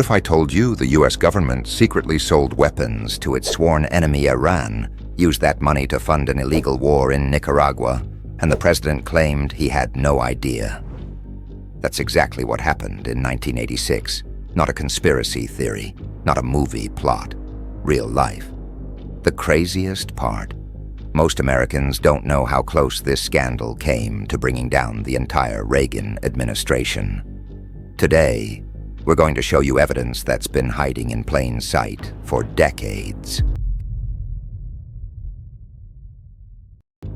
If I told you the US government secretly sold weapons to its sworn enemy Iran, used that money to fund an illegal war in Nicaragua, and the president claimed he had no idea? That's exactly what happened in 1986. Not a conspiracy theory, not a movie plot. Real life. The craziest part: most Americans don't know how close this scandal came to bringing down the entire Reagan administration. Today, we're going to show you evidence that's been hiding in plain sight for decades.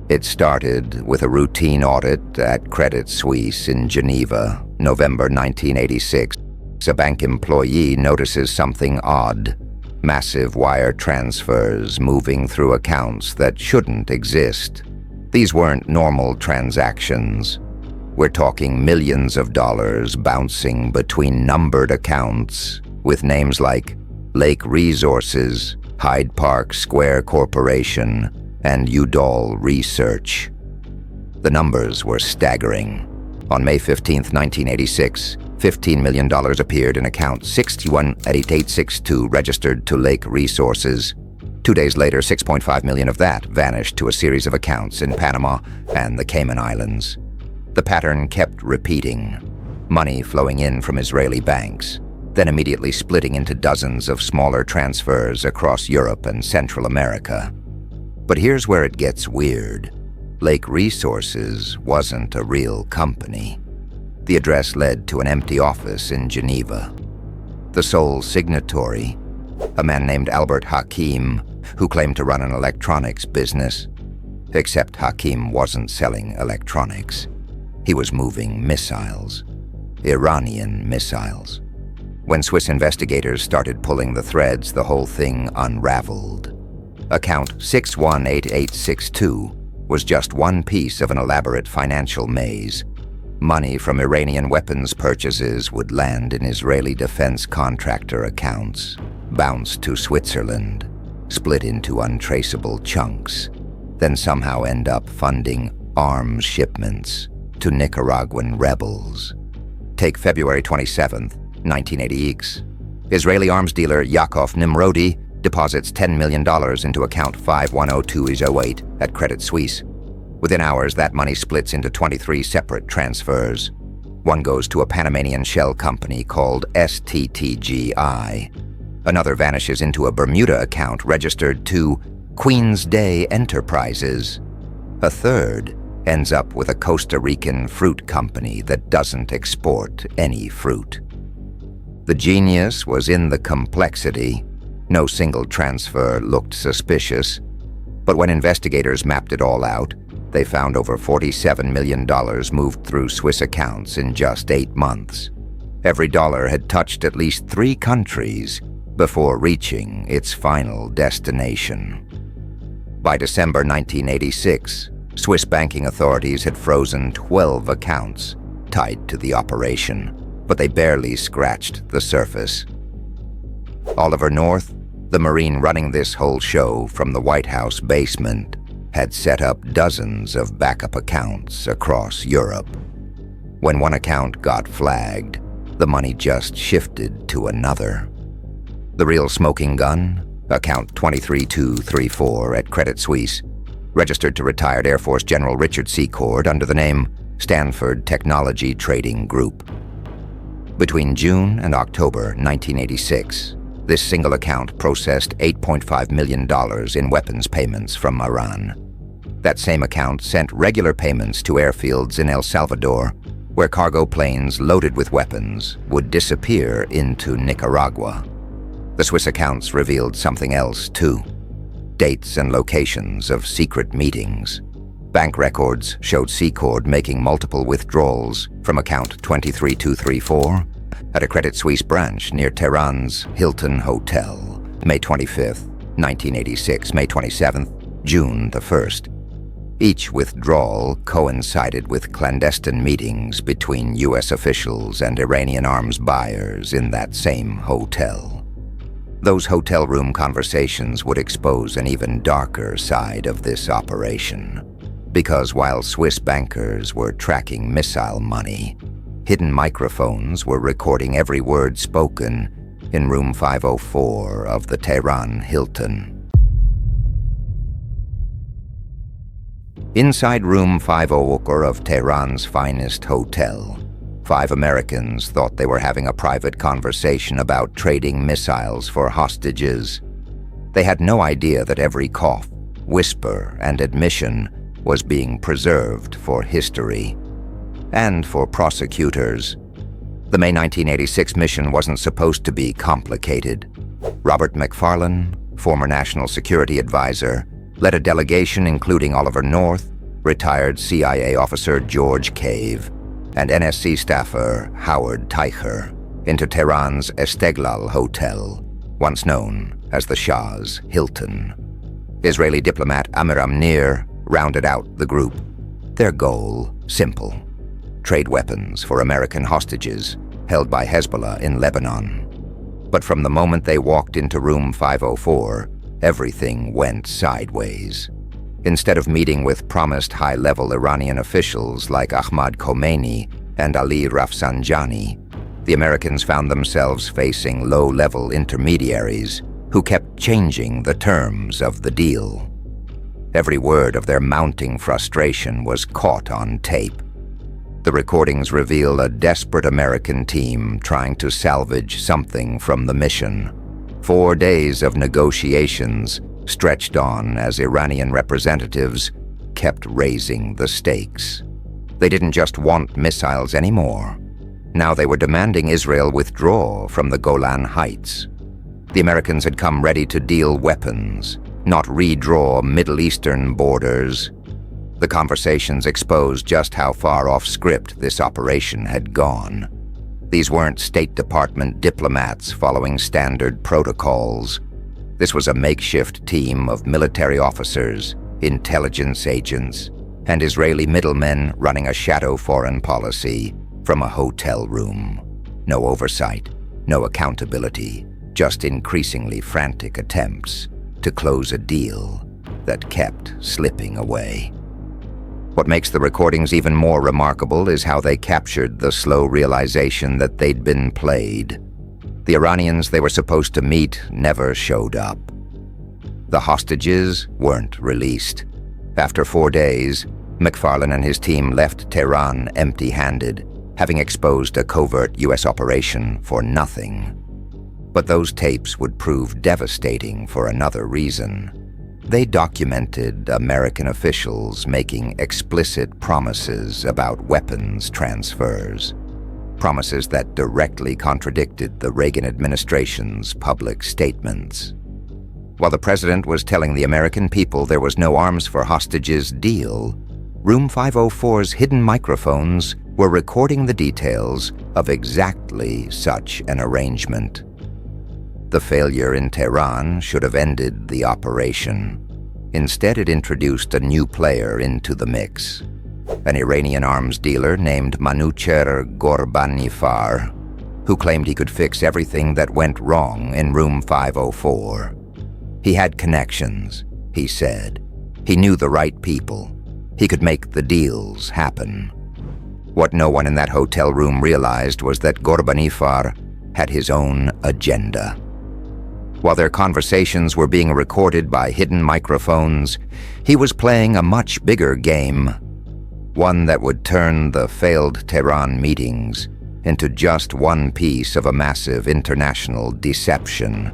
It started with a routine audit at Credit Suisse in Geneva, November 1986. A bank employee notices something odd: massive wire transfers moving through accounts that shouldn't exist. These weren't normal transactions. We're talking millions of dollars bouncing between numbered accounts with names like Lake Resources, Hyde Park Square Corporation, and Udall Research. The numbers were staggering. On May 15, 1986, $15 million appeared in account 618862 registered to Lake Resources. 2 days later, $6.5 million of that vanished to a series of accounts in Panama and the Cayman Islands. The pattern kept repeating: money flowing in from Israeli banks, then immediately splitting into dozens of smaller transfers across Europe and Central America. But here's where it gets weird. Lake Resources wasn't a real company. The address led to an empty office in Geneva. The sole signatory, a man named Albert Hakim, who claimed to run an electronics business. Except Hakim wasn't selling electronics. He was moving missiles. Iranian missiles. When Swiss investigators started pulling the threads, the whole thing unraveled. Account 618862 was just one piece of an elaborate financial maze. Money from Iranian weapons purchases would land in Israeli defense contractor accounts, bounce to Switzerland, split into untraceable chunks, then somehow end up funding arms shipments to Nicaraguan rebels. Take February 27, 1986. Israeli arms dealer Yaakov Nimrodi deposits $10 million into account 510208 at Credit Suisse. Within hours, that money splits into 23 separate transfers. One goes to a Panamanian shell company called STTGI. Another vanishes into a Bermuda account registered to Queen's Day Enterprises. A third ends up with a Costa Rican fruit company that doesn't export any fruit. The genius was in the complexity. No single transfer looked suspicious, but when investigators mapped it all out, they found over $47 million moved through Swiss accounts in just 8 months. Every dollar had touched at least 3 countries before reaching its final destination. By December 1986, Swiss banking authorities had frozen 12 accounts tied to the operation, but they barely scratched the surface. Oliver North, the Marine running this whole show from the White House basement, had set up dozens of backup accounts across Europe. When one account got flagged, the money just shifted to another. The real smoking gun, account 23234 at Credit Suisse, registered to retired Air Force General Richard Secord under the name Stanford Technology Trading Group. Between June and October 1986, this single account processed $8.5 million in weapons payments from Iran. That same account sent regular payments to airfields in El Salvador, where cargo planes loaded with weapons would disappear into Nicaragua. The Swiss accounts revealed something else, too. Dates and locations of secret meetings. Bank records showed Secord making multiple withdrawals from account 23234 at a Credit Suisse branch near Tehran's Hilton Hotel, May 25th, 1986, May 27th, June the 1st. Each withdrawal coincided with clandestine meetings between U.S. officials and Iranian arms buyers in that same hotel. Those hotel room conversations would expose an even darker side of this operation. Because while Swiss bankers were tracking missile money, hidden microphones were recording every word spoken in room 504 of the Tehran Hilton. Inside room 504 of Tehran's finest hotel, 5 Americans thought they were having a private conversation about trading missiles for hostages. They had no idea that every cough, whisper, and admission was being preserved for history. And for prosecutors. The May 1986 mission wasn't supposed to be complicated. Robert McFarlane, former National Security Advisor, led a delegation including Oliver North, retired CIA officer George Cave, and NSC staffer Howard Teicher into Tehran's Esteglal Hotel, once known as the Shah's Hilton. Israeli diplomat Amiram Nir rounded out the group. Their goal, simple: trade weapons for American hostages held by Hezbollah in Lebanon. But from the moment they walked into room 504, everything went sideways. Instead of meeting with promised high-level Iranian officials like Ahmad Khomeini and Ali Rafsanjani, the Americans found themselves facing low-level intermediaries who kept changing the terms of the deal. Every word of their mounting frustration was caught on tape. The recordings reveal a desperate American team trying to salvage something from the mission. 4 days of negotiations stretched on as Iranian representatives kept raising the stakes. They didn't just want missiles anymore. Now they were demanding Israel withdraw from the Golan Heights. The Americans had come ready to deal weapons, not redraw Middle Eastern borders. The conversations exposed just how far off script this operation had gone. These weren't State Department diplomats following standard protocols. This was a makeshift team of military officers, intelligence agents, and Israeli middlemen running a shadow foreign policy from a hotel room. No oversight, no accountability, just increasingly frantic attempts to close a deal that kept slipping away. What makes the recordings even more remarkable is how they captured the slow realization that they'd been played. The Iranians they were supposed to meet never showed up. The hostages weren't released. After 4 days, McFarlane and his team left Tehran empty-handed, having exposed a covert U.S. operation for nothing. But those tapes would prove devastating for another reason. They documented American officials making explicit promises about weapons transfers. Promises that directly contradicted the Reagan administration's public statements. While the president was telling the American people there was no arms for hostages deal, Room 504's hidden microphones were recording the details of exactly such an arrangement. The failure in Tehran should have ended the operation. Instead, it introduced a new player into the mix. An Iranian arms dealer named Manucher Ghorbanifar, who claimed he could fix everything that went wrong in room 504. He had connections, he said. He knew the right people. He could make the deals happen. What no one in that hotel room realized was that Ghorbanifar had his own agenda. While their conversations were being recorded by hidden microphones, he was playing a much bigger game. One that would turn the failed Tehran meetings into just one piece of a massive international deception.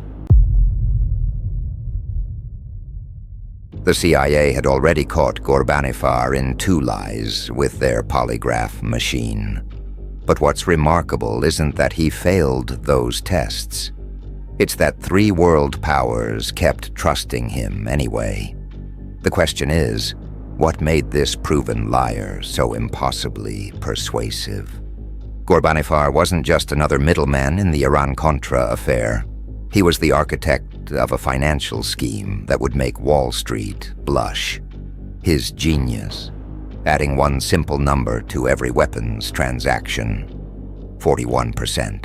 The CIA had already caught Ghorbanifar in 2 lies with their polygraph machine. But what's remarkable isn't that he failed those tests. It's that 3 world powers kept trusting him anyway. The question is, what made this proven liar so impossibly persuasive? Ghorbanifar wasn't just another middleman in the Iran-Contra affair. He was the architect of a financial scheme that would make Wall Street blush. His genius, adding one simple number to every weapons transaction: 41%.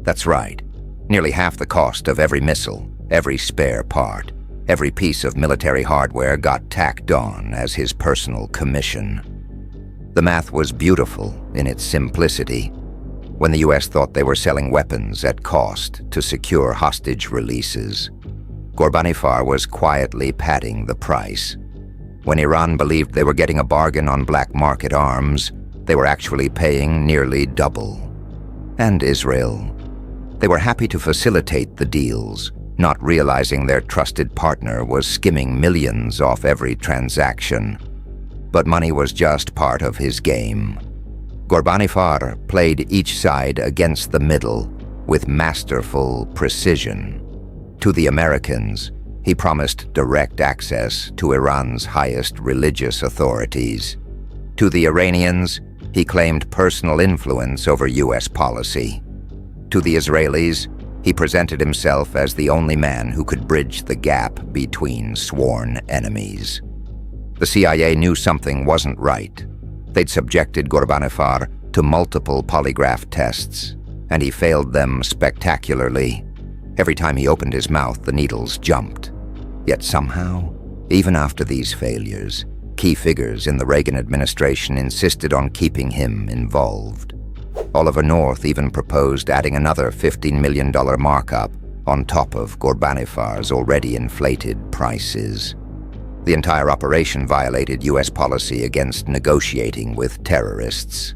That's right. Nearly half the cost of every missile, every spare part, every piece of military hardware got tacked on as his personal commission. The math was beautiful in its simplicity. when the US thought they were selling weapons at cost to secure hostage releases. Ghorbanifar was quietly padding the price. When Iran believed they were getting a bargain on black market arms, they were actually paying nearly double. And Israel. They were happy to facilitate the deals, not realizing their trusted partner was skimming millions off every transaction. But money was just part of his game. Ghorbanifar played each side against the middle with masterful precision. To the Americans, he promised direct access to Iran's highest religious authorities. To the Iranians, he claimed personal influence over US policy. To the Israelis, he presented himself as the only man who could bridge the gap between sworn enemies. The CIA knew something wasn't right. They'd subjected Ghorbanifar to multiple polygraph tests, and he failed them spectacularly. Every time he opened his mouth, the needles jumped. Yet somehow, even after these failures, key figures in the Reagan administration insisted on keeping him involved. Oliver North even proposed adding another $15 million markup on top of Ghorbanifar already inflated prices. The entire operation violated US policy against negotiating with terrorists.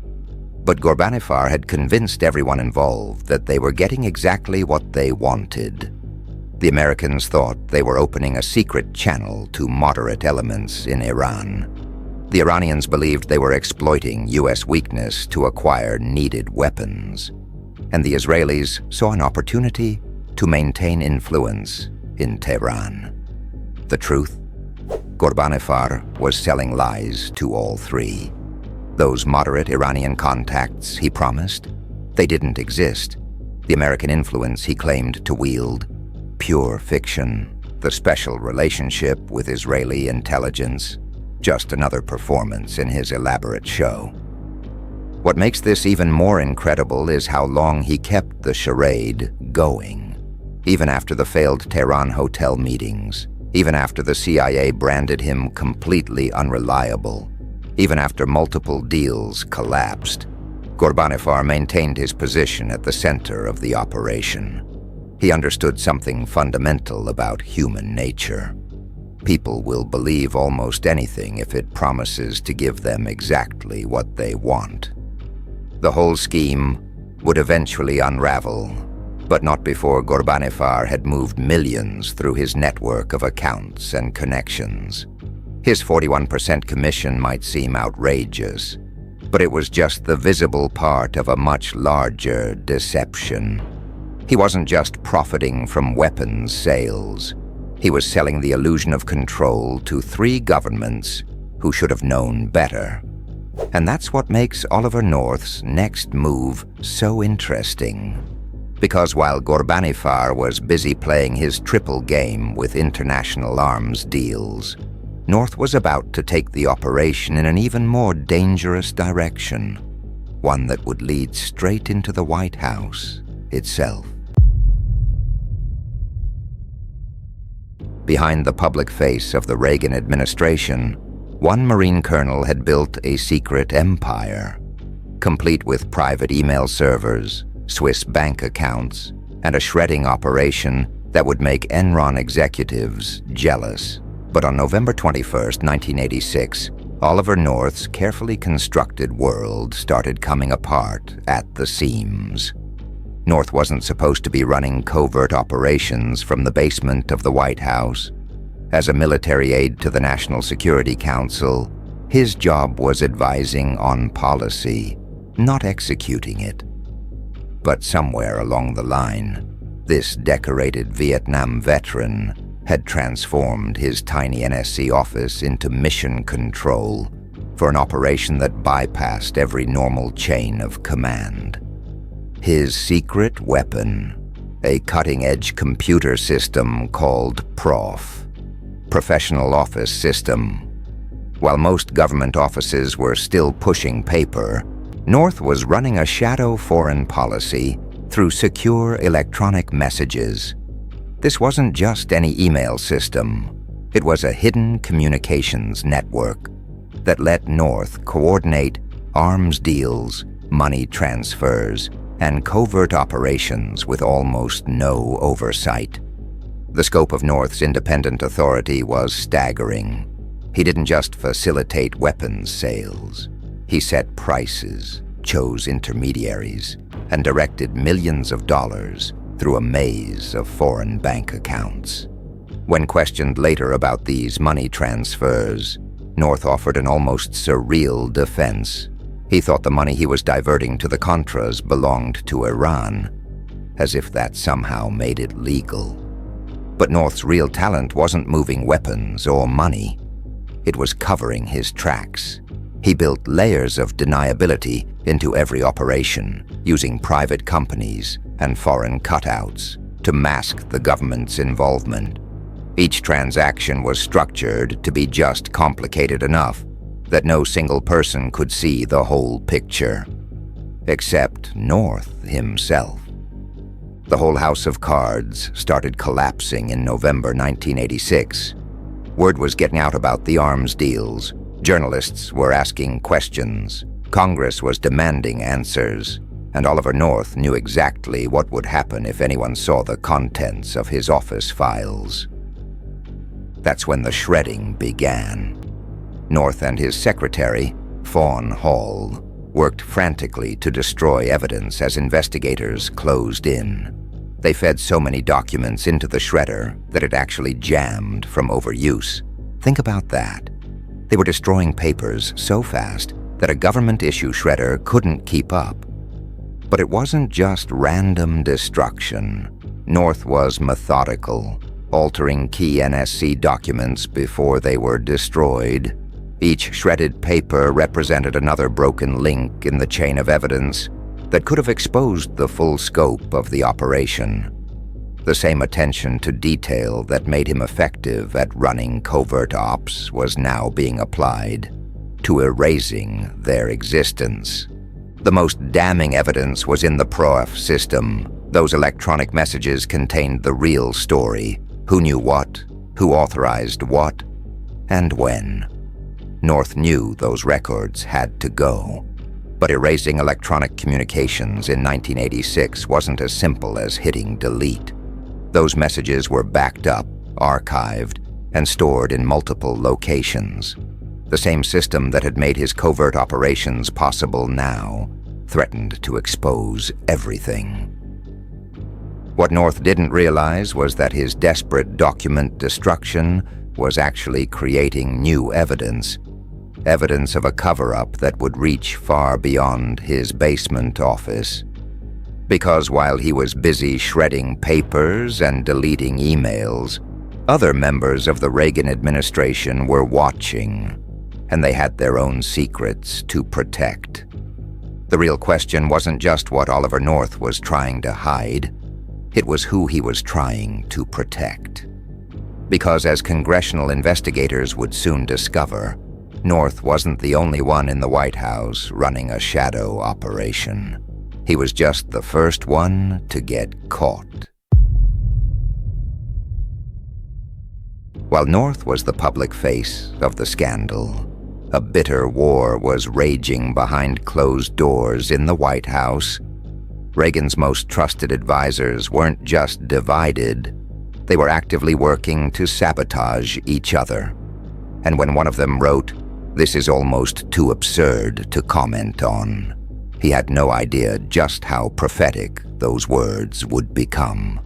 But Ghorbanifar had convinced everyone involved that they were getting exactly what they wanted. The Americans thought they were opening a secret channel to moderate elements in Iran. The Iranians believed they were exploiting US weakness to acquire needed weapons. And the Israelis saw an opportunity to maintain influence in Tehran. The truth? Ghorbanifar was selling lies to all three. Those moderate Iranian contacts he promised, they didn't exist. The American influence he claimed to wield, pure fiction. The special relationship with Israeli intelligence, just another performance in his elaborate show. What makes this even more incredible is how long he kept the charade going. Even after the failed Tehran hotel meetings, even after the CIA branded him completely unreliable, even after multiple deals collapsed, Ghorbanifar maintained his position at the center of the operation. He understood something fundamental about human nature. People will believe almost anything if it promises to give them exactly what they want. The whole scheme would eventually unravel, but not before Ghorbanifar had moved millions through his network of accounts and connections. His 41% commission might seem outrageous, but it was just the visible part of a much larger deception. He wasn't just profiting from weapons sales. He was selling the illusion of control to three governments who should have known better. And that's what makes Oliver North's next move so interesting. Because while Ghorbanifar was busy playing his triple game with international arms deals, North was about to take the operation in an even more dangerous direction, one that would lead straight into the White House itself. Behind the public face of the Reagan administration, one Marine colonel had built a secret empire, complete with private email servers, Swiss bank accounts, and a shredding operation that would make Enron executives jealous. But on November 21, 1986, Oliver North's carefully constructed world started coming apart at the seams. North wasn't supposed to be running covert operations from the basement of the White House. As a military aide to the National Security Council, his job was advising on policy, not executing it. But somewhere along the line, this decorated Vietnam veteran had transformed his tiny NSC office into mission control for an operation that bypassed every normal chain of command. His secret weapon, a cutting-edge computer system called PROF, Professional Office System. While most government offices were still pushing paper, North was running a shadow foreign policy through secure electronic messages. This wasn't just any email system. It was a hidden communications network that let North coordinate arms deals, money transfers, and covert operations with almost no oversight. The scope of North's independent authority was staggering. He didn't just facilitate weapons sales. He set prices, chose intermediaries, and directed millions of dollars through a maze of foreign bank accounts. When questioned later about these money transfers, North offered an almost surreal defense. He thought the money he was diverting to the Contras belonged to Iran, as if that somehow made it legal. But North's real talent wasn't moving weapons or money. It was covering his tracks. He built layers of deniability into every operation, using private companies and foreign cutouts to mask the government's involvement. Each transaction was structured to be just complicated enough that no single person could see the whole picture, except North himself. The whole house of cards started collapsing in November 1986. Word was getting out about the arms deals. Journalists were asking questions. Congress was demanding answers. And Oliver North knew exactly what would happen if anyone saw the contents of his office files. That's when the shredding began. North and his secretary, Fawn Hall, worked frantically to destroy evidence as investigators closed in. They fed so many documents into the shredder that it actually jammed from overuse. Think about that. They were destroying papers so fast that a government-issue shredder couldn't keep up. But it wasn't just random destruction. North was methodical, altering key NSC documents before they were destroyed. Each shredded paper represented another broken link in the chain of evidence that could have exposed the full scope of the operation. The same attention to detail that made him effective at running covert ops was now being applied to erasing their existence. The most damning evidence was in the PROF system. Those electronic messages contained the real story: who knew what, who authorized what, and when. North knew those records had to go. But erasing electronic communications in 1986 wasn't as simple as hitting delete. Those messages were backed up, archived, and stored in multiple locations. The same system that had made his covert operations possible now threatened to expose everything. What North didn't realize was that his desperate document destruction was actually creating new evidence of a cover-up that would reach far beyond his basement office. Because while he was busy shredding papers and deleting emails, other members of the Reagan administration were watching, and they had their own secrets to protect. The real question wasn't just what Oliver North was trying to hide, it was who he was trying to protect. Because as congressional investigators would soon discover, North wasn't the only one in the White House running a shadow operation. He was just the first one to get caught. While North was the public face of the scandal, a bitter war was raging behind closed doors in the White House. Reagan's most trusted advisors weren't just divided, they were actively working to sabotage each other. And when one of them wrote, "This is almost too absurd to comment on," he had no idea just how prophetic those words would become.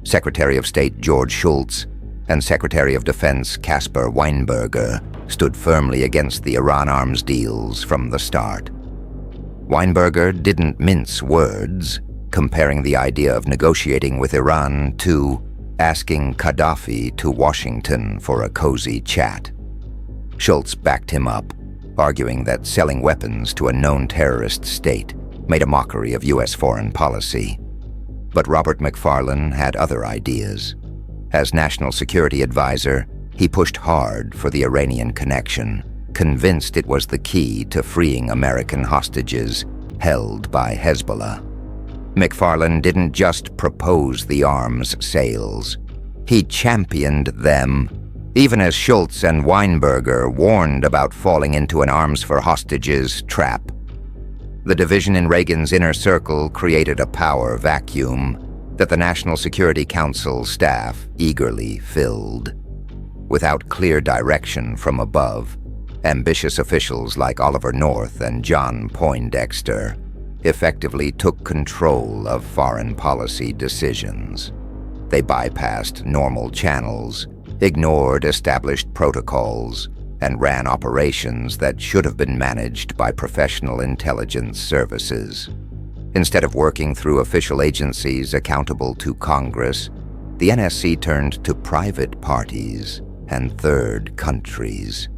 Secretary of State George Shultz and Secretary of Defense Caspar Weinberger stood firmly against the Iran arms deals from the start. Weinberger didn't mince words, comparing the idea of negotiating with Iran to asking Gaddafi to Washington for a cozy chat. Shultz backed him up, arguing that selling weapons to a known terrorist state made a mockery of U.S. foreign policy. But Robert McFarlane had other ideas. As National Security Advisor, he pushed hard for the Iranian connection, convinced it was the key to freeing American hostages held by Hezbollah. McFarlane didn't just propose the arms sales. He championed them, even as Shultz and Weinberger warned about falling into an arms for hostages trap. The division in Reagan's inner circle created a power vacuum that the National Security Council staff eagerly filled. Without clear direction from above, ambitious officials like Oliver North and John Poindexter effectively took control of foreign policy decisions. They bypassed normal channels, ignored established protocols, and ran operations that should have been managed by professional intelligence services. Instead of working through official agencies accountable to Congress, the NSC turned to private parties and third countries.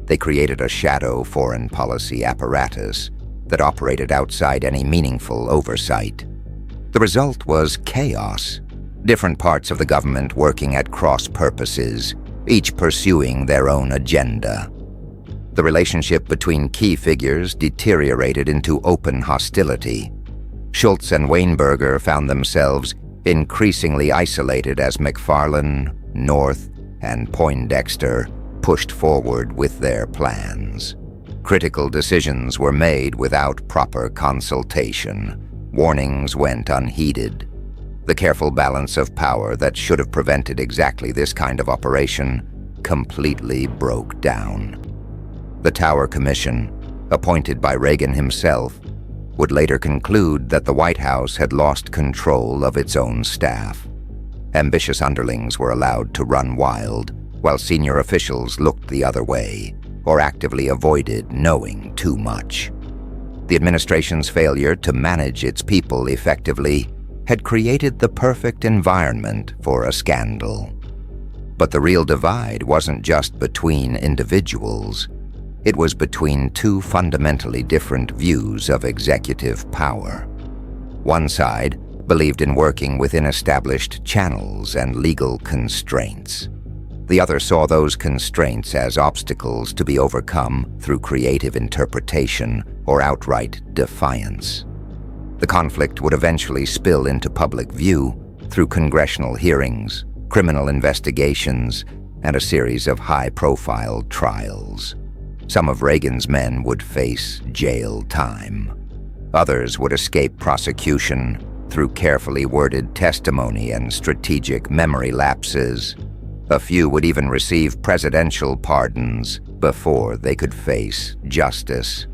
They created a shadow foreign policy apparatus that operated outside any meaningful oversight. The result was chaos. Different parts of the government working at cross purposes, each pursuing their own agenda. The relationship between key figures deteriorated into open hostility. Schultz and Weinberger found themselves increasingly isolated as McFarlane, North, and Poindexter pushed forward with their plans. Critical decisions were made without proper consultation. Warnings went unheeded. The careful balance of power that should have prevented exactly this kind of operation completely broke down. The Tower Commission, appointed by Reagan himself, would later conclude that the White House had lost control of its own staff. Ambitious underlings were allowed to run wild, while senior officials looked the other way or actively avoided knowing too much. The administration's failure to manage its people effectively had created the perfect environment for a scandal. But the real divide wasn't just between individuals. It was between two fundamentally different views of executive power. One side believed in working within established channels and legal constraints. The other saw those constraints as obstacles to be overcome through creative interpretation or outright defiance. The conflict would eventually spill into public view through congressional hearings, criminal investigations, and a series of high-profile trials. Some of Reagan's men would face jail time. Others would escape prosecution through carefully worded testimony and strategic memory lapses. A few would even receive presidential pardons before they could face justice.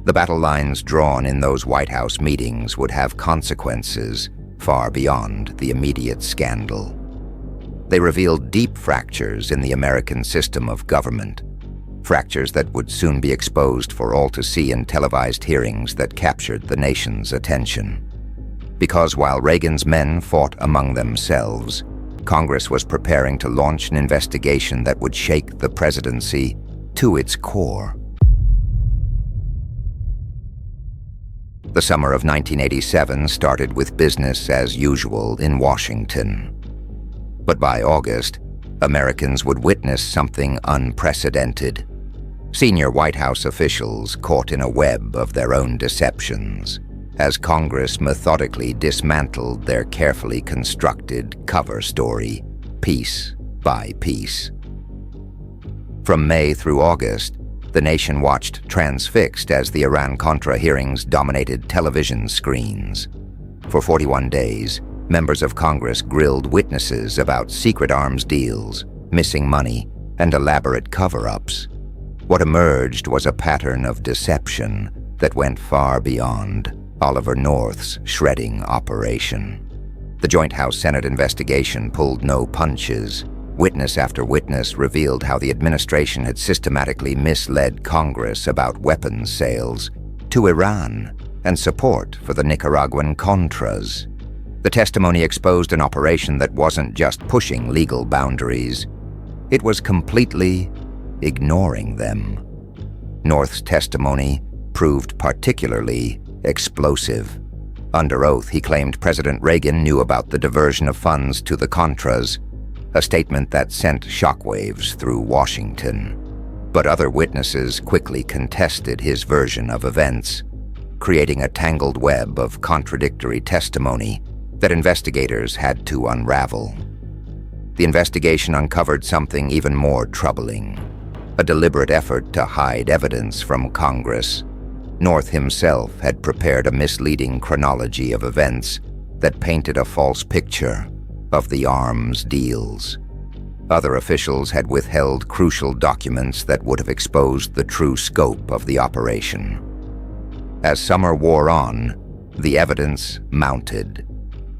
The battle lines drawn in those White House meetings would have consequences far beyond the immediate scandal. They revealed deep fractures in the American system of government, fractures that would soon be exposed for all to see in televised hearings that captured the nation's attention. Because while Reagan's men fought among themselves, Congress was preparing to launch an investigation that would shake the presidency to its core. The summer of 1987 started with business as usual in Washington. But by August, Americans would witness something unprecedented. Senior White House officials caught in a web of their own deceptions, as Congress methodically dismantled their carefully constructed cover story, piece by piece. From May through August, the nation watched transfixed as the Iran-Contra hearings dominated television screens. For 41 days, members of Congress grilled witnesses about secret arms deals, missing money, and elaborate cover-ups. What emerged was a pattern of deception that went far beyond Oliver North's shredding operation. The Joint House-Senate investigation pulled no punches. Witness after witness revealed how the administration had systematically misled Congress about weapons sales to Iran and support for the Nicaraguan Contras. The testimony exposed an operation that wasn't just pushing legal boundaries, it was completely ignoring them. North's testimony proved particularly explosive. Under oath, he claimed President Reagan knew about the diversion of funds to the Contras, a statement that sent shockwaves through Washington. But other witnesses quickly contested his version of events, creating a tangled web of contradictory testimony that investigators had to unravel. The investigation uncovered something even more troubling, a deliberate effort to hide evidence from Congress. North himself had prepared a misleading chronology of events that painted a false picture of the arms deals. Other officials had withheld crucial documents that would have exposed the true scope of the operation. As summer wore on, the evidence mounted.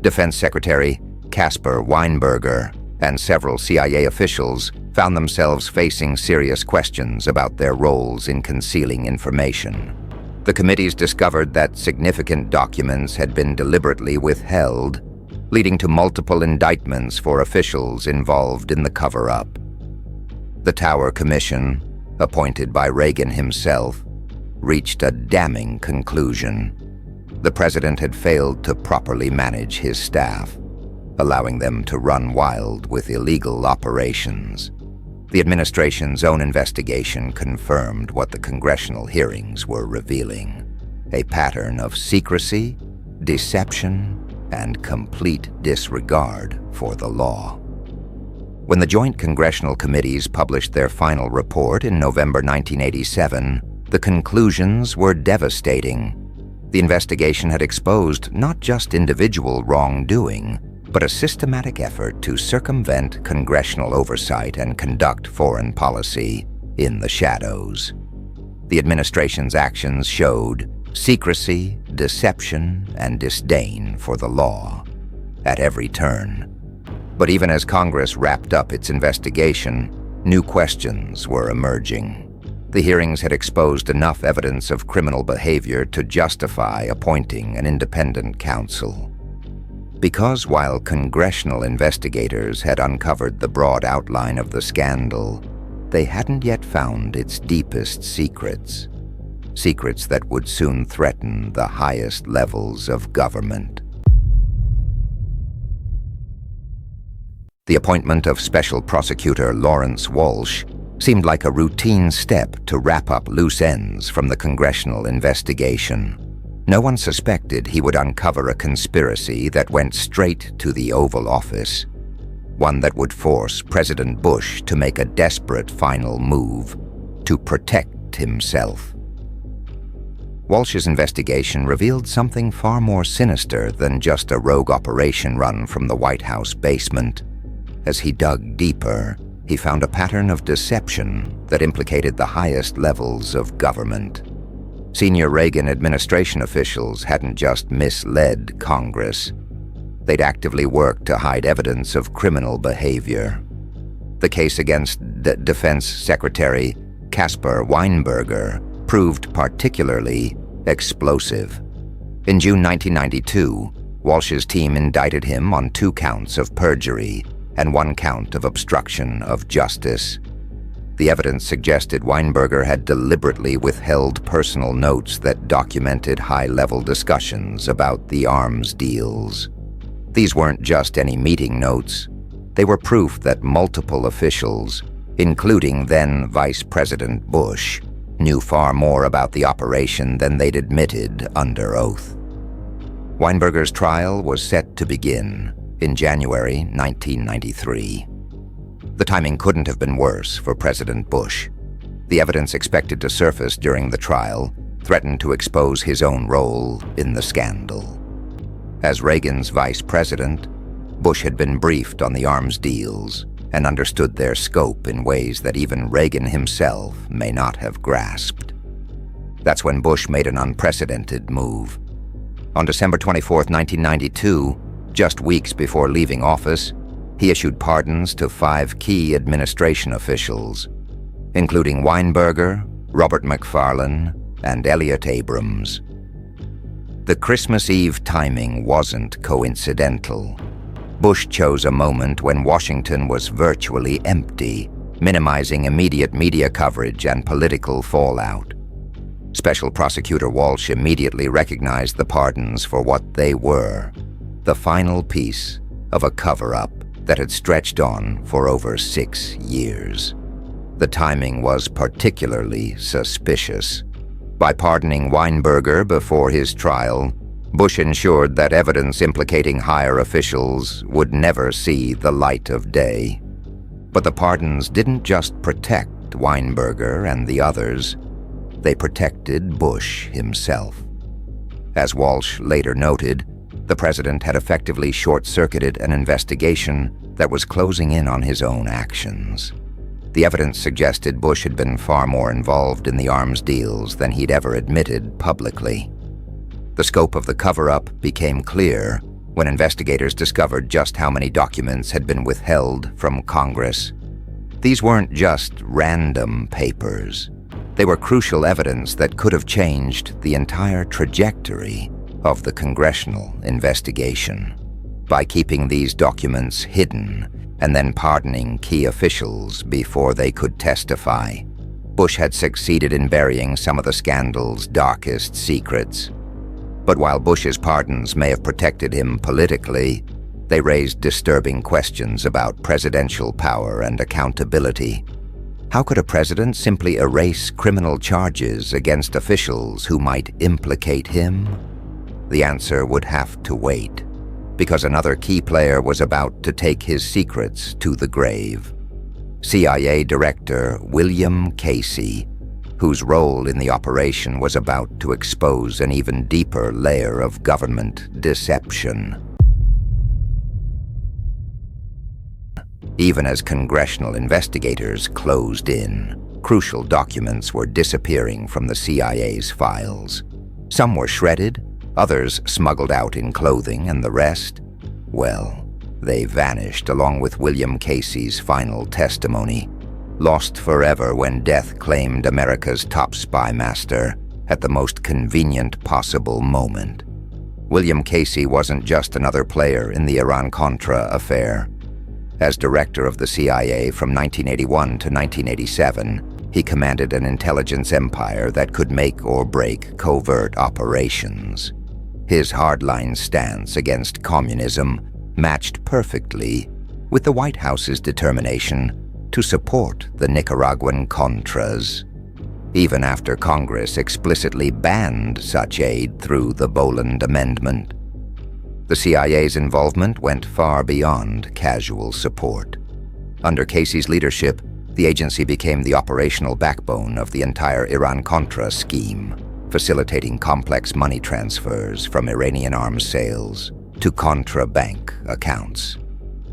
Defense Secretary Caspar Weinberger and several CIA officials found themselves facing serious questions about their roles in concealing information. The committees discovered that significant documents had been deliberately withheld, leading to multiple indictments for officials involved in the cover-up. The Tower Commission, appointed by Reagan himself, reached a damning conclusion. The president had failed to properly manage his staff, allowing them to run wild with illegal operations. The administration's own investigation confirmed what the congressional hearings were revealing: a pattern of secrecy, deception, and complete disregard for the law. When the Joint Congressional Committees published their final report in November 1987, the conclusions were devastating. The investigation had exposed not just individual wrongdoing, but a systematic effort to circumvent congressional oversight and conduct foreign policy in the shadows. The administration's actions showed secrecy, deception, and disdain for the law at every turn. But even as Congress wrapped up its investigation, new questions were emerging. The hearings had exposed enough evidence of criminal behavior to justify appointing an independent counsel. Because while congressional investigators had uncovered the broad outline of the scandal, they hadn't yet found its deepest secrets. Secrets that would soon threaten the highest levels of government. The appointment of Special Prosecutor Lawrence Walsh seemed like a routine step to wrap up loose ends from the congressional investigation. No one suspected he would uncover a conspiracy that went straight to the Oval Office, one that would force President Bush to make a desperate final move to protect himself. Walsh's investigation revealed something far more sinister than just a rogue operation run from the White House basement. As he dug deeper, he found a pattern of deception that implicated the highest levels of government. Senior Reagan administration officials hadn't just misled Congress. They'd actively worked to hide evidence of criminal behavior. The case against Defense Secretary Caspar Weinberger proved particularly explosive. In June 1992, Walsh's team indicted him on 2 counts of perjury and 1 count of obstruction of justice. The evidence suggested Weinberger had deliberately withheld personal notes that documented high-level discussions about the arms deals. These weren't just any meeting notes. They were proof that multiple officials, including then Vice President Bush, knew far more about the operation than they'd admitted under oath. Weinberger's trial was set to begin in January 1993. The timing couldn't have been worse for President Bush. The evidence expected to surface during the trial threatened to expose his own role in the scandal. As Reagan's vice president, Bush had been briefed on the arms deals and understood their scope in ways that even Reagan himself may not have grasped. That's when Bush made an unprecedented move. On December 24, 1992, just weeks before leaving office, he issued pardons to 5 key administration officials, including Weinberger, Robert McFarlane, and Elliott Abrams. The Christmas Eve timing wasn't coincidental. Bush chose a moment when Washington was virtually empty, minimizing immediate media coverage and political fallout. Special Prosecutor Walsh immediately recognized the pardons for what they were: the final piece of a cover-up that had stretched on for over 6 years. The timing was particularly suspicious. By pardoning Weinberger before his trial, Bush ensured that evidence implicating higher officials would never see the light of day. But the pardons didn't just protect Weinberger and the others. they protected Bush himself. As Walsh later noted, the president had effectively short-circuited an investigation that was closing in on his own actions. The evidence suggested Bush had been far more involved in the arms deals than he'd ever admitted publicly. The scope of the cover-up became clear when investigators discovered just how many documents had been withheld from Congress. These weren't just random papers. They were crucial evidence that could have changed the entire trajectory of the congressional investigation. By keeping these documents hidden and then pardoning key officials before they could testify, Bush had succeeded in burying some of the scandal's darkest secrets. But while Bush's pardons may have protected him politically, they raised disturbing questions about presidential power and accountability. How could a president simply erase criminal charges against officials who might implicate him? The answer would have to wait, because another key player was about to take his secrets to the grave. CIA Director William Casey, whose role in the operation was about to expose an even deeper layer of government deception. Even as congressional investigators closed in, crucial documents were disappearing from the CIA's files. Some were shredded, others smuggled out in clothing, and the rest, well, they vanished along with William Casey's final testimony, lost forever when death claimed America's top spy master at the most convenient possible moment. William Casey wasn't just another player in the Iran-Contra affair. As director of the CIA from 1981 to 1987, he commanded an intelligence empire that could make or break covert operations. His hardline stance against communism matched perfectly with the White House's determination to support the Nicaraguan Contras, even after Congress explicitly banned such aid through the Boland Amendment. The CIA's involvement went far beyond casual support. Under Casey's leadership, the agency became the operational backbone of the entire Iran-Contra scheme, facilitating complex money transfers from Iranian arms sales to Contra bank accounts.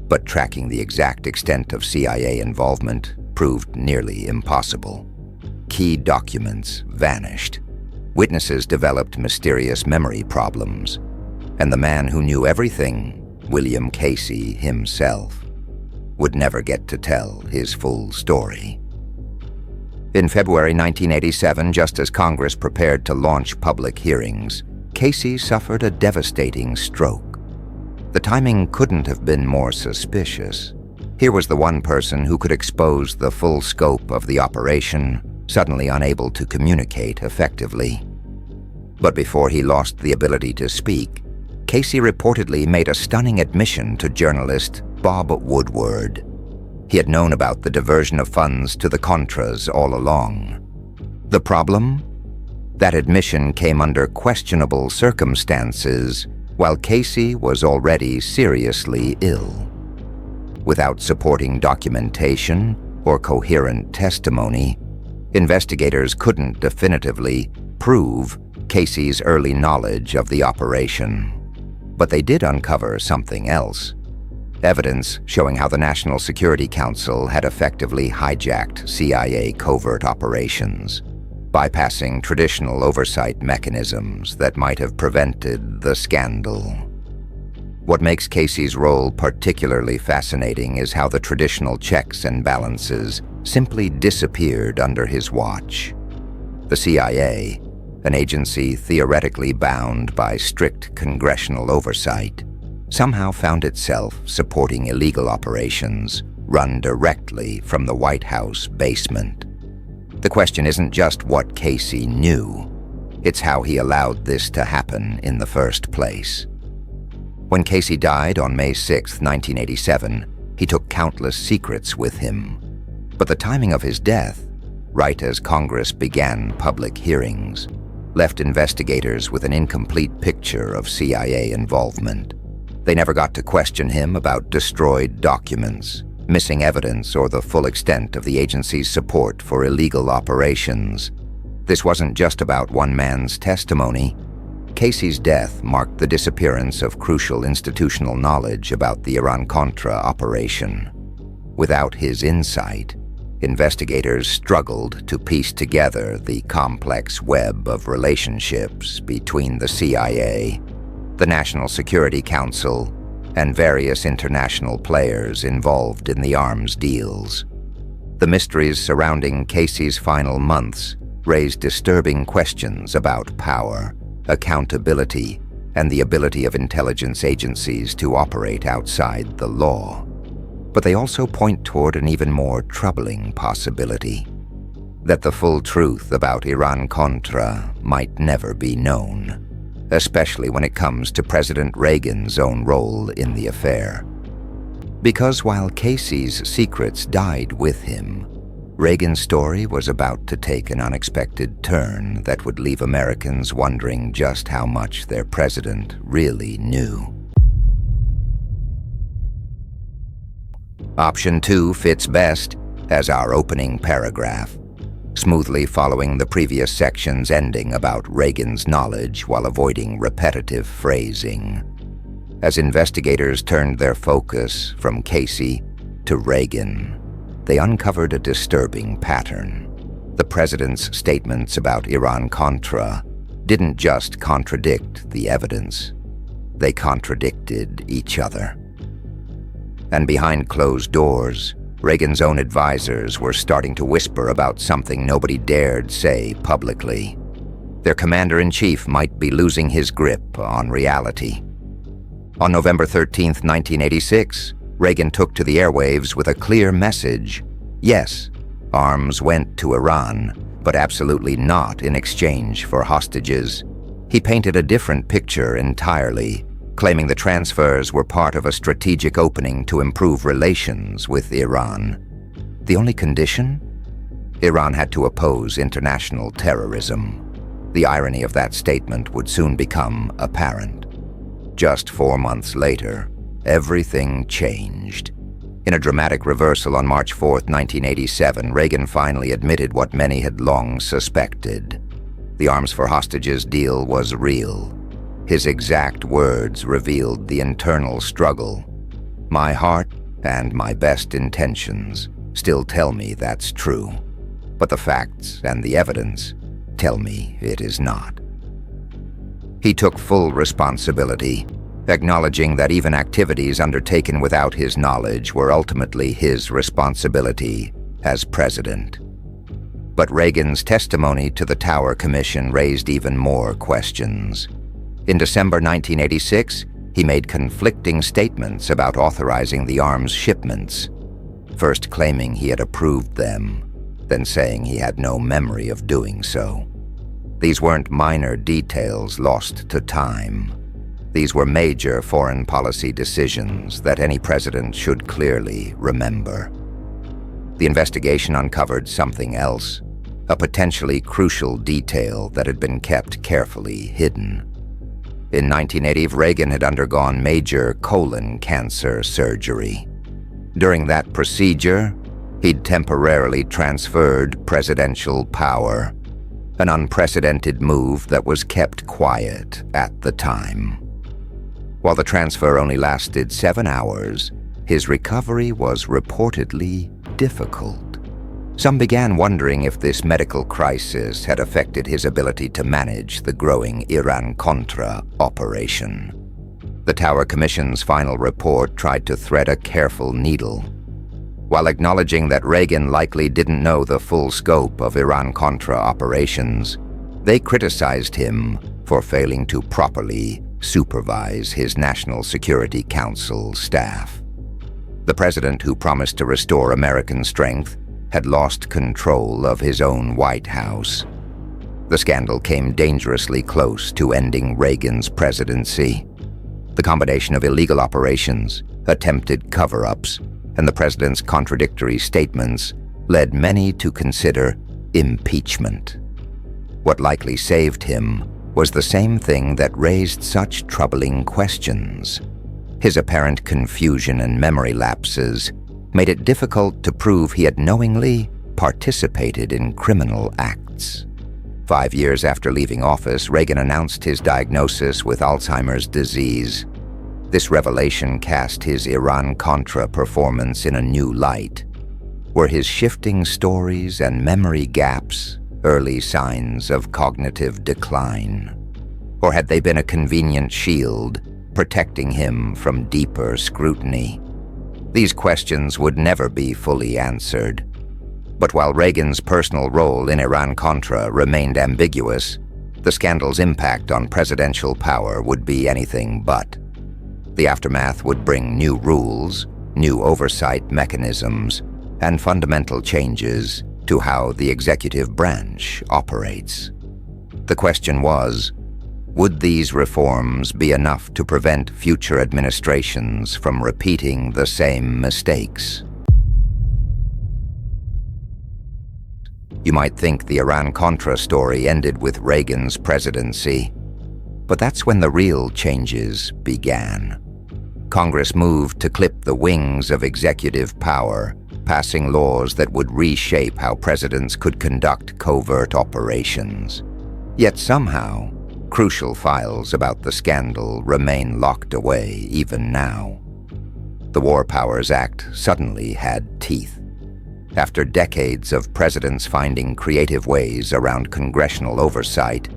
But tracking the exact extent of CIA involvement proved nearly impossible. Key documents vanished. Witnesses developed mysterious memory problems. And the man who knew everything, William Casey himself, would never get to tell his full story. In February 1987, just as Congress prepared to launch public hearings, Casey suffered a devastating stroke. The timing couldn't have been more suspicious. Here was the one person who could expose the full scope of the operation, suddenly unable to communicate effectively. But before he lost the ability to speak, Casey reportedly made a stunning admission to journalist Bob Woodward. He had known about the diversion of funds to the Contras all along. The problem? That admission came under questionable circumstances while Casey was already seriously ill. Without supporting documentation or coherent testimony, investigators couldn't definitively prove Casey's early knowledge of the operation. But they did uncover something else. Evidence showing how the National Security Council had effectively hijacked CIA covert operations, bypassing traditional oversight mechanisms that might have prevented the scandal. What makes Casey's role particularly fascinating is how the traditional checks and balances simply disappeared under his watch. The CIA, an agency theoretically bound by strict congressional oversight, somehow found itself supporting illegal operations run directly from the White House basement. The question isn't just what Casey knew, it's how he allowed this to happen in the first place. When Casey died on May 6, 1987, he took countless secrets with him. But the timing of his death, right as Congress began public hearings, left investigators with an incomplete picture of CIA involvement. They never got to question him about destroyed documents, missing evidence, or the full extent of the agency's support for illegal operations. This wasn't just about one man's testimony. Casey's death marked the disappearance of crucial institutional knowledge about the Iran-Contra operation. Without his insight, investigators struggled to piece together the complex web of relationships between the CIA, the National Security Council, and various international players involved in the arms deals. The mysteries surrounding Casey's final months raised disturbing questions about power, accountability, and the ability of intelligence agencies to operate outside the law. But they also point toward an even more troubling possibility: that the full truth about Iran-Contra might never be known, especially when it comes to President Reagan's own role in the affair. Because while Casey's secrets died with him, Reagan's story was about to take an unexpected turn that would leave Americans wondering just how much their president really knew. Option 2 fits best as our opening paragraph, smoothly following the previous section's ending about Reagan's knowledge while avoiding repetitive phrasing. As investigators turned their focus from Casey to Reagan, they uncovered a disturbing pattern. The president's statements about Iran-Contra didn't just contradict the evidence, they contradicted each other. And behind closed doors, Reagan's own advisors were starting to whisper about something nobody dared say publicly. Their commander-in-chief might be losing his grip on reality. On November 13, 1986, Reagan took to the airwaves with a clear message. Yes, arms went to Iran, but absolutely not in exchange for hostages. He painted a different picture entirely, claiming the transfers were part of a strategic opening to improve relations with Iran. The only condition? Iran had to oppose international terrorism. The irony of that statement would soon become apparent. Just 4 months later, everything changed. In a dramatic reversal on March 4, 1987, Reagan finally admitted what many had long suspected. The arms for hostages deal was real. His exact words revealed the internal struggle. My heart and my best intentions still tell me that's true, but the facts and the evidence tell me it is not. He took full responsibility, acknowledging that even activities undertaken without his knowledge were ultimately his responsibility as president. But Reagan's testimony to the Tower Commission raised even more questions. In December 1986, he made conflicting statements about authorizing the arms shipments, first claiming he had approved them, then saying he had no memory of doing so. These weren't minor details lost to time. These were major foreign policy decisions that any president should clearly remember. The investigation uncovered something else, a potentially crucial detail that had been kept carefully hidden. In 1980, Reagan had undergone major colon cancer surgery. During that procedure, he'd temporarily transferred presidential power, an unprecedented move that was kept quiet at the time. While the transfer only lasted 7 hours, his recovery was reportedly difficult. Some began wondering if this medical crisis had affected his ability to manage the growing Iran-Contra operation. The Tower Commission's final report tried to thread a careful needle. While acknowledging that Reagan likely didn't know the full scope of Iran-Contra operations, they criticized him for failing to properly supervise his National Security Council staff. The president, who promised to restore American strength, had lost control of his own White House. The scandal came dangerously close to ending Reagan's presidency. The combination of illegal operations, attempted cover-ups, and the president's contradictory statements led many to consider impeachment. What likely saved him was the same thing that raised such troubling questions. His apparent confusion and memory lapses made it difficult to prove he had knowingly participated in criminal acts. 5 years after leaving office, Reagan announced his diagnosis with Alzheimer's disease. This revelation cast his Iran-Contra performance in a new light. Were his shifting stories and memory gaps early signs of cognitive decline? Or had they been a convenient shield, protecting him from deeper scrutiny? These questions would never be fully answered. But while Reagan's personal role in Iran-Contra remained ambiguous, the scandal's impact on presidential power would be anything but. The aftermath would bring new rules, new oversight mechanisms, and fundamental changes to how the executive branch operates. The question was, would these reforms be enough to prevent future administrations from repeating the same mistakes? You might think the Iran-Contra story ended with Reagan's presidency, but that's when the real changes began. Congress moved to clip the wings of executive power, passing laws that would reshape how presidents could conduct covert operations. Yet somehow, crucial files about the scandal remain locked away even now. The War Powers Act suddenly had teeth. After decades of presidents finding creative ways around congressional oversight,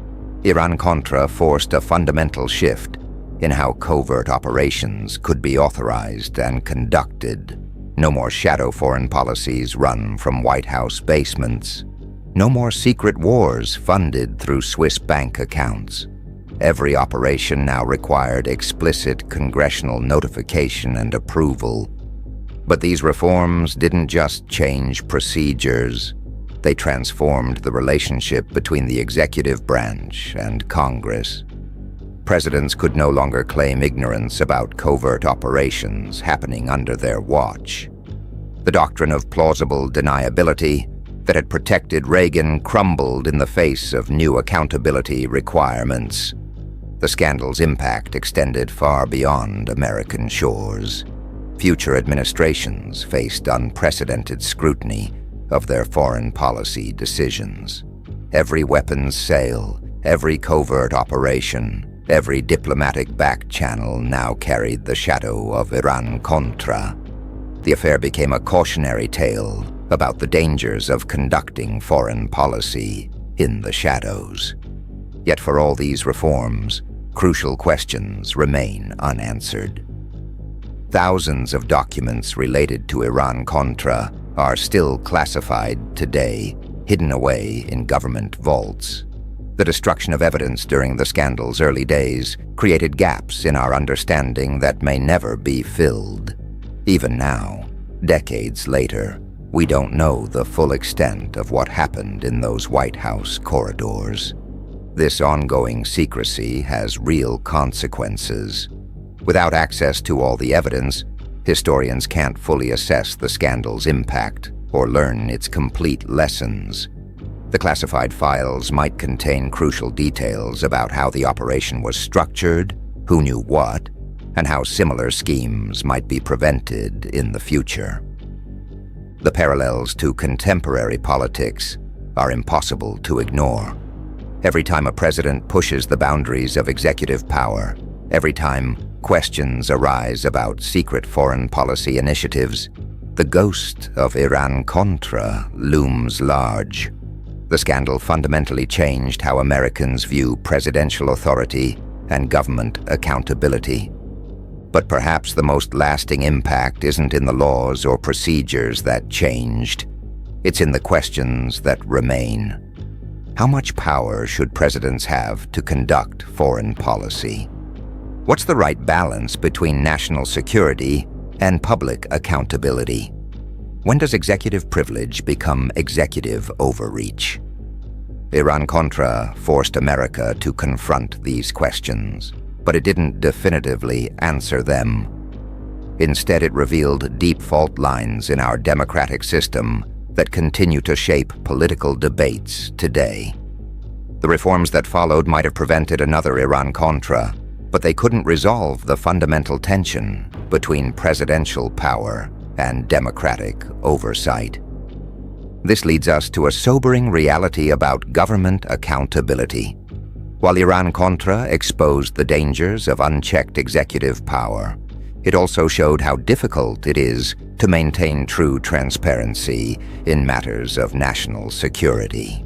Iran-Contra forced a fundamental shift in how covert operations could be authorized and conducted. No more shadow foreign policies run from White House basements. No more secret wars funded through Swiss bank accounts. Every operation now required explicit congressional notification and approval. But these reforms didn't just change procedures. They transformed the relationship between the executive branch and Congress. Presidents could no longer claim ignorance about covert operations happening under their watch. The doctrine of plausible deniability that had protected Reagan crumbled in the face of new accountability requirements. The scandal's impact extended far beyond American shores. Future administrations faced unprecedented scrutiny of their foreign policy decisions. Every weapons sale, every covert operation, every diplomatic back channel now carried the shadow of Iran-Contra. The affair became a cautionary tale about the dangers of conducting foreign policy in the shadows. Yet for all these reforms, crucial questions remain unanswered. Thousands of documents related to Iran-Contra are still classified today, hidden away in government vaults. The destruction of evidence during the scandal's early days created gaps in our understanding that may never be filled. Even now, decades later, we don't know the full extent of what happened in those White House corridors. This ongoing secrecy has real consequences. Without access to all the evidence, historians can't fully assess the scandal's impact or learn its complete lessons. The classified files might contain crucial details about how the operation was structured, who knew what, and how similar schemes might be prevented in the future. The parallels to contemporary politics are impossible to ignore. Every time a president pushes the boundaries of executive power, every time questions arise about secret foreign policy initiatives, the ghost of Iran-Contra looms large. The scandal fundamentally changed how Americans view presidential authority and government accountability. But perhaps the most lasting impact isn't in the laws or procedures that changed. It's in the questions that remain. How much power should presidents have to conduct foreign policy? What's the right balance between national security and public accountability? When does executive privilege become executive overreach? Iran-Contra forced America to confront these questions, but it didn't definitively answer them. Instead, it revealed deep fault lines in our democratic system that continue to shape political debates today. The reforms that followed might have prevented another Iran-Contra, but they couldn't resolve the fundamental tension between presidential power and democratic oversight. This leads us to a sobering reality about government accountability. While Iran-Contra exposed the dangers of unchecked executive power, it also showed how difficult it is to maintain true transparency in matters of national security.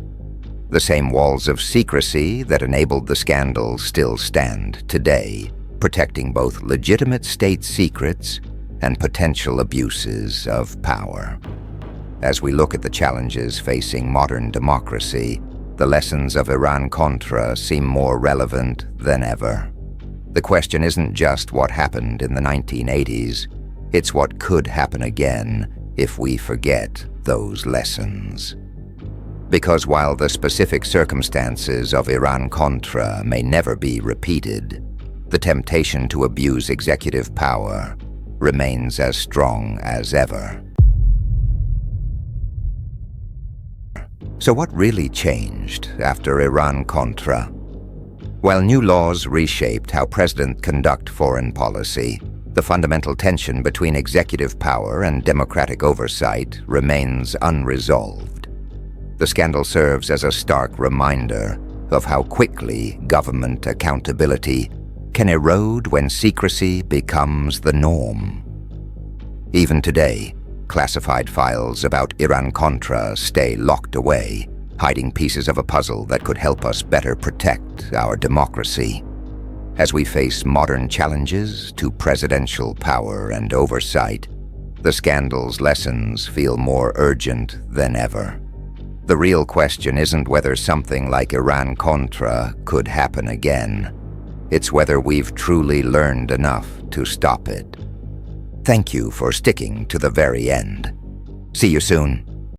The same walls of secrecy that enabled the scandal still stand today, protecting both legitimate state secrets and potential abuses of power. As we look at the challenges facing modern democracy, the lessons of Iran-Contra seem more relevant than ever. The question isn't just what happened in the 1980s, it's what could happen again if we forget those lessons. Because while the specific circumstances of Iran-Contra may never be repeated, the temptation to abuse executive power remains as strong as ever. So what really changed after Iran-Contra? While new laws reshaped how presidents conduct foreign policy, the fundamental tension between executive power and democratic oversight remains unresolved. The scandal serves as a stark reminder of how quickly government accountability can erode when secrecy becomes the norm. Even today, classified files about Iran-Contra stay locked away, hiding pieces of a puzzle that could help us better protect our democracy. As we face modern challenges to presidential power and oversight, the scandal's lessons feel more urgent than ever. The real question isn't whether something like Iran-Contra could happen again. It's whether we've truly learned enough to stop it. Thank you for sticking to the very end. See you soon.